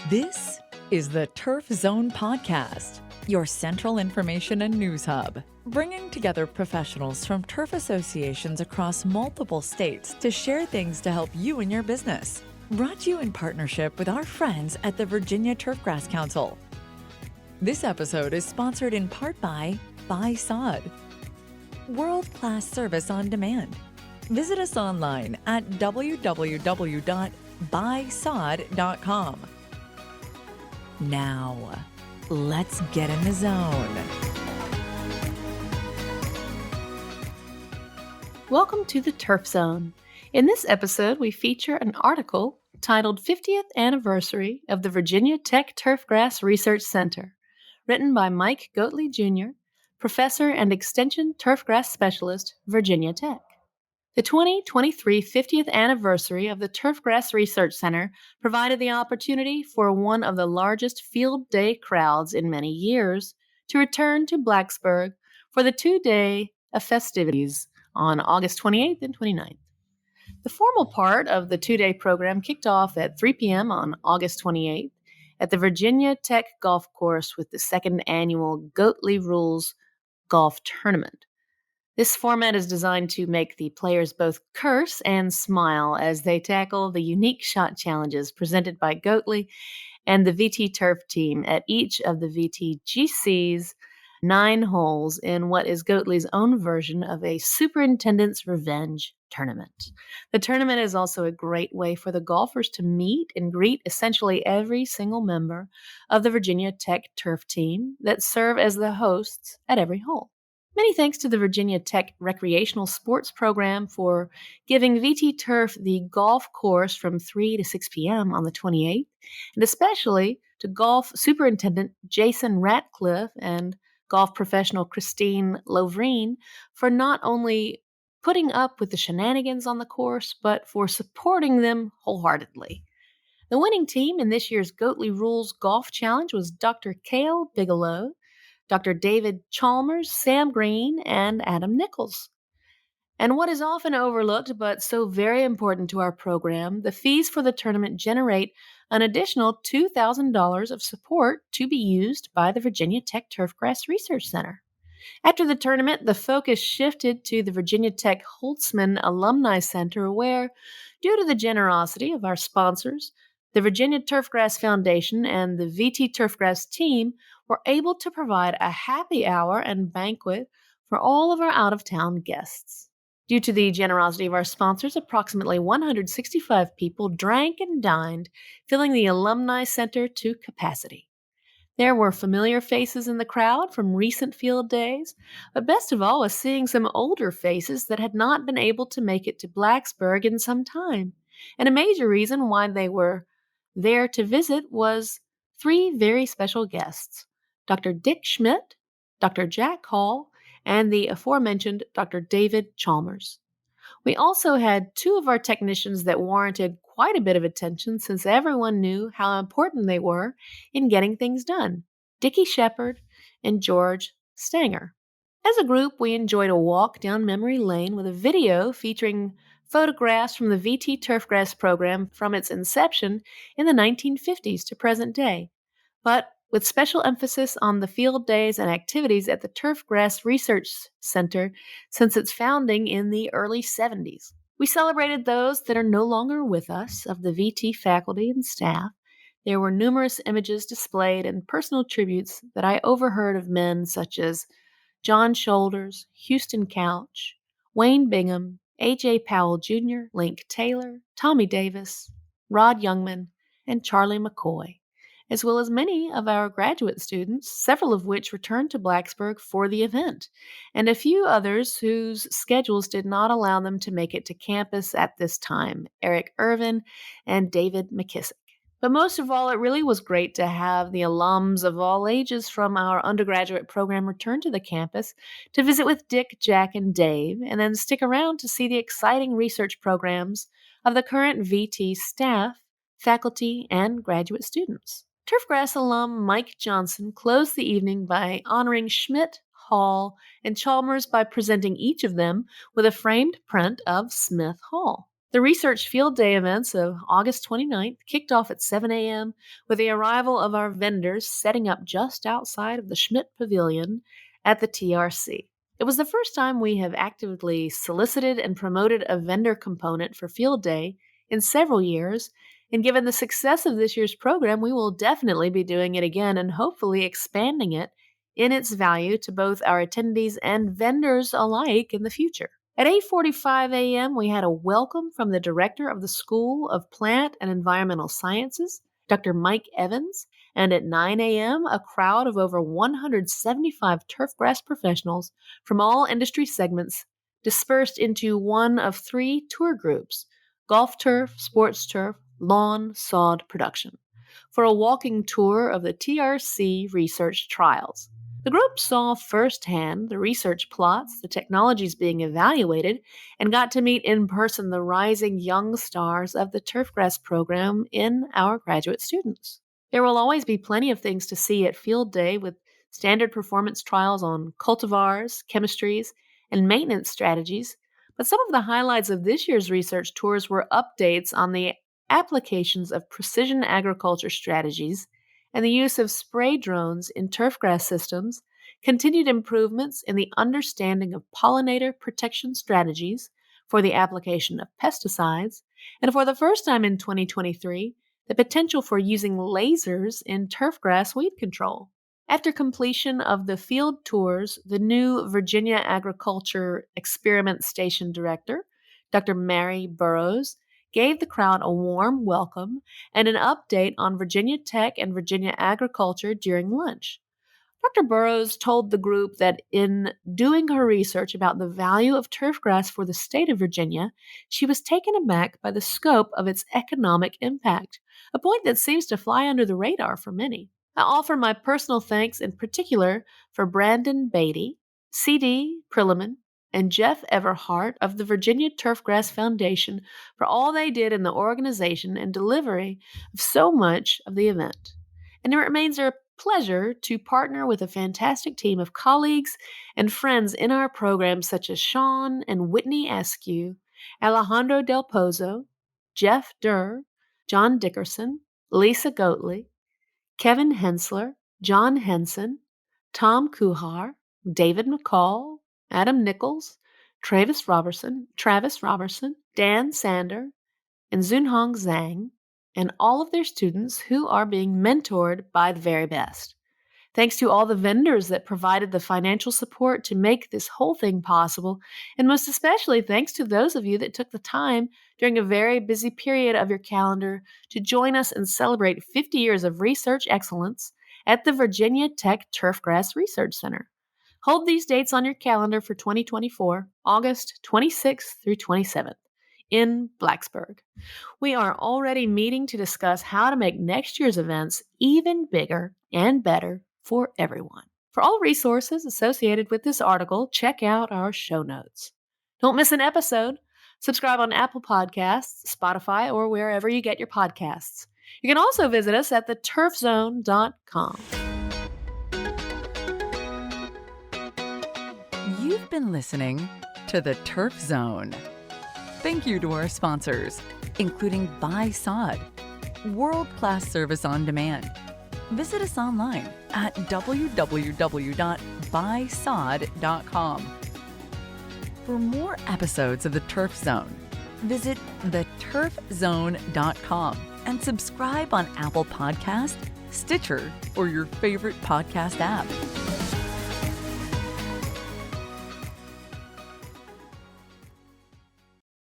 This is the Turf Zone Podcast, your central information and news hub, bringing together professionals from turf associations across multiple states to share things to help you in your business. Brought to you in partnership with our friends at the Virginia Turfgrass Council. This episode is sponsored in part by Sod, world-class service on demand. Visit us online at www.buysod.com. Now, let's get in the zone. Welcome to the Turf Zone. In this episode, we feature an article titled 50th Anniversary of the Virginia Tech Turfgrass Research Center, written by Mike Goatley Jr., Professor and Extension Turfgrass Specialist, Virginia Tech. The 2023 50th anniversary of the Turfgrass Research Center provided the opportunity for one of the largest field day crowds in many years to return to Blacksburg for the two-day festivities on August 28th and 29th. The formal part of the two-day program kicked off at 3 p.m. on August 28th at the Virginia Tech Golf Course with the second annual Goatley Rules Golf Tournament. This format is designed to make the players both curse and smile as they tackle the unique shot challenges presented by Goatley and the VT Turf team at each of the VTGC's 9 holes in what is Goatley's own version of a Superintendent's Revenge tournament. The tournament is also a great way for the golfers to meet and greet essentially every single member of the Virginia Tech Turf team that serve as the hosts at every hole. Many thanks to the Virginia Tech Recreational Sports Program for giving VT Turf the golf course from 3 to 6 p.m. on the 28th, and especially to Golf Superintendent Jason Ratcliffe and golf professional Christine Lovreen for not only putting up with the shenanigans on the course, but for supporting them wholeheartedly. The winning team in this year's Goatley Rules Golf Challenge was Dr. Cale Bigelow, Dr. David Chalmers, Sam Green, and Adam Nichols. And what is often overlooked but so very important to our program, the fees for the tournament generate an additional $2,000 of support to be used by the Virginia Tech Turfgrass Research Center. After the tournament, the focus shifted to the Virginia Tech Holtzman Alumni Center where, due to the generosity of our sponsors, the Virginia Turfgrass Foundation and the VT Turfgrass team were able to provide a happy hour and banquet for all of our out-of-town guests. Due to the generosity of our sponsors, approximately 165 people drank and dined, filling the Alumni Center to capacity. There were familiar faces in the crowd from recent field days, but best of all was seeing some older faces that had not been able to make it to Blacksburg in some time. And a major reason why they were there to visit was 3 very special guests: Dr. Dick Schmidt, Dr. Jack Hall, and the aforementioned Dr. David Chalmers. We also had 2 of our technicians that warranted quite a bit of attention since everyone knew how important they were in getting things done: Dickie Shepard and George Stanger. As a group, we enjoyed a walk down memory lane with a video featuring photographs from the VT Turfgrass program from its inception in the 1950s to present day, but with special emphasis on the field days and activities at the Turfgrass Research Center since its founding in the early 70s. We celebrated those that are no longer with us of the VT faculty and staff. There were numerous images displayed and personal tributes that I overheard of men such as John Shoulders, Houston Couch, Wayne Bingham, A.J. Powell Jr., Link Taylor, Tommy Davis, Rod Youngman, and Charlie McCoy, as well as many of our graduate students, several of which returned to Blacksburg for the event, and a few others whose schedules did not allow them to make it to campus at this time: Eric Irvin and David McKissick. But most of all, it really was great to have the alums of all ages from our undergraduate program return to the campus to visit with Dick, Jack, and Dave, and then stick around to see the exciting research programs of the current VT staff, faculty, and graduate students. Turfgrass alum Mike Johnson closed the evening by honoring Schmidt, Hall, and Chalmers by presenting each of them with a framed print of Smith Hall. The Research Field Day events of August 29th kicked off at 7 a.m. with the arrival of our vendors setting up just outside of the Schmidt Pavilion at the TRC. It was the first time we have actively solicited and promoted a vendor component for Field Day in several years, and given the success of this year's program, we will definitely be doing it again and hopefully expanding it in its value to both our attendees and vendors alike in the future. At 8:45 a.m., we had a welcome from the director of the School of Plant and Environmental Sciences, Dr. Mike Evans, and at 9 a.m., a crowd of over 175 turfgrass professionals from all industry segments dispersed into one of three tour groups: golf turf, sports turf, lawn, sod production, for a walking tour of the TRC research trials. The group saw firsthand the research plots, the technologies being evaluated, and got to meet in person the rising young stars of the Turfgrass program in our graduate students. There will always be plenty of things to see at Field Day, with standard performance trials on cultivars, chemistries, and maintenance strategies, but some of the highlights of this year's research tours were updates on the applications of precision agriculture strategies and the use of spray drones in turfgrass systems, continued improvements in the understanding of pollinator protection strategies for the application of pesticides, and for the first time in 2023, the potential for using lasers in turfgrass weed control. After completion of the field tours, the new Virginia Agriculture Experiment Station Director, Dr. Mary Burrows, gave the crowd a warm welcome and an update on Virginia Tech and Virginia Agriculture during lunch. Dr. Burrows told the group that in doing her research about the value of turfgrass for the state of Virginia, she was taken aback by the scope of its economic impact, a point that seems to fly under the radar for many. I offer my personal thanks in particular for Brandon Beatty, C.D. Prilliman, and Jeff Everhart of the Virginia Turfgrass Foundation for all they did in the organization and delivery of so much of the event. And it remains a pleasure to partner with a fantastic team of colleagues and friends in our program, such as Sean and Whitney Askew, Alejandro Del Pozo, Jeff Durr, John Dickerson, Lisa Goatley, Kevin Hensler, John Henson, Tom Kuhar, David McCall, Adam Nichols, Travis Robertson, Dan Sander, and Zunhong Zhang, and all of their students who are being mentored by the very best. Thanks to all the vendors that provided the financial support to make this whole thing possible, and most especially thanks to those of you that took the time during a very busy period of your calendar to join us and celebrate 50 years of research excellence at the Virginia Tech Turfgrass Research Center. Hold these dates on your calendar for 2024, August 26th through 27th, in Blacksburg. We are already meeting to discuss how to make next year's events even bigger and better for everyone. For all resources associated with this article, check out our show notes. Don't miss an episode. Subscribe on Apple Podcasts, Spotify, or wherever you get your podcasts. You can also visit us at theturfzone.com. You've been listening to The Turf Zone. Thank you to our sponsors, including Buy Sod, world-class service on demand. Visit us online at www.buysod.com. For more episodes of The Turf Zone, visit theturfzone.com and subscribe on Apple Podcasts, Stitcher, or your favorite podcast app.